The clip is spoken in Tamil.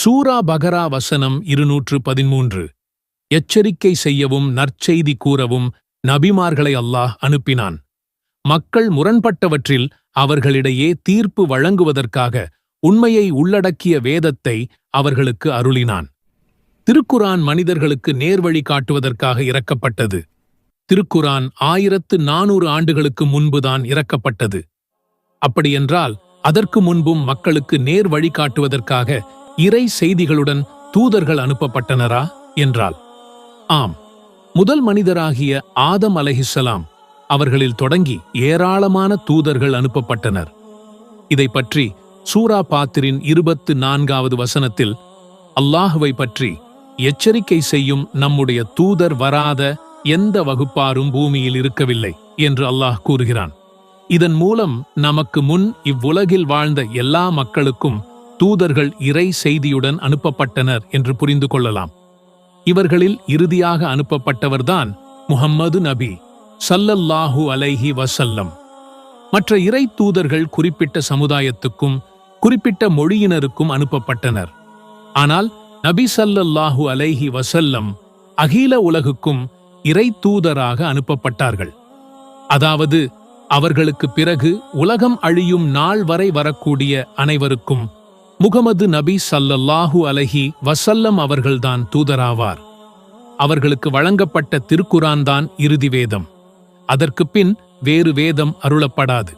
சூரா பகரா வசனம் 213. எச்சரிக்கை செய்யவும் நற்செய்தி கூறவும் நபிமார்களை அல்லாஹ் அனுப்பினான். மக்கள் முரண்பட்டவற்றில் அவர்களிடையே தீர்ப்பு வழங்குவதற்காக உண்மையை உள்ளடக்கிய வேதத்தை அவர்களுக்கு அருளினான். திருக்குரான் மனிதர்களுக்கு நேர்வழி காட்டுவதற்காக இறக்கப்பட்டது. திருக்குரான் 1400 ஆண்டுகளுக்கு முன்புதான் இறக்கப்பட்டது. அப்படியென்றால் அதற்கு முன்பும் மக்களுக்கு நேர் வழி காட்டுவதற்காக இறை செய்திகளுடன் தூதர்கள் அனுப்பப்பட்டனரா என்றால் ஆம். முதல் மனிதராகிய ஆதம் அலைஹிஸ்ஸலாம் அவர்களில் தொடங்கி ஏராளமான தூதர்கள் அனுப்பப்பட்டனர். இதை பற்றி சூரா பாத்திரின் 24வது வசனத்தில் அல்லாஹுவை பற்றி எச்சரிக்கை செய்யும் நம்முடைய தூதர் வராத எந்த வகுப்பாரும் பூமியில் இருக்கவில்லை என்று அல்லாஹ் கூறுகிறான். இதன் மூலம் நமக்கு முன் இவ்வுலகில் வாழ்ந்த எல்லா மக்களுக்கும் தூதர்கள் இறை செய்தியுடன் அனுப்பப்பட்டனர் என்று புரிந்து கொள்ளலாம். இவர்களில் இறுதியாக அனுப்பப்பட்டவர்தான் முஹம்மது நபி ஸல்லல்லாஹு அலைஹி வஸல்லம். மற்ற இறை தூதர்கள் குறிப்பிட்ட சமுதாயத்துக்கும் குறிப்பிட்ட மொழியினருக்கும் அனுப்பப்பட்டனர். ஆனால் நபி ஸல்லல்லாஹு அலைஹி வஸல்லம் அகில உலகுக்கும் இறை தூதராக அனுப்பப்பட்டார்கள். அதாவது அவர்களுக்கு பிறகு உலகம் அழியும் நாள் வரை வரக்கூடிய அனைவருக்கும் முகமது நபி ஸல்லல்லாஹு அலைஹி வஸல்லம் அவர்கள்தான் தூதராவார். அவர்களுக்கு வழங்கப்பட்ட திருக்குரான் தான் இறுதி வேதம். அதற்கு பின் வேறு வேதம் அருளப்படாது.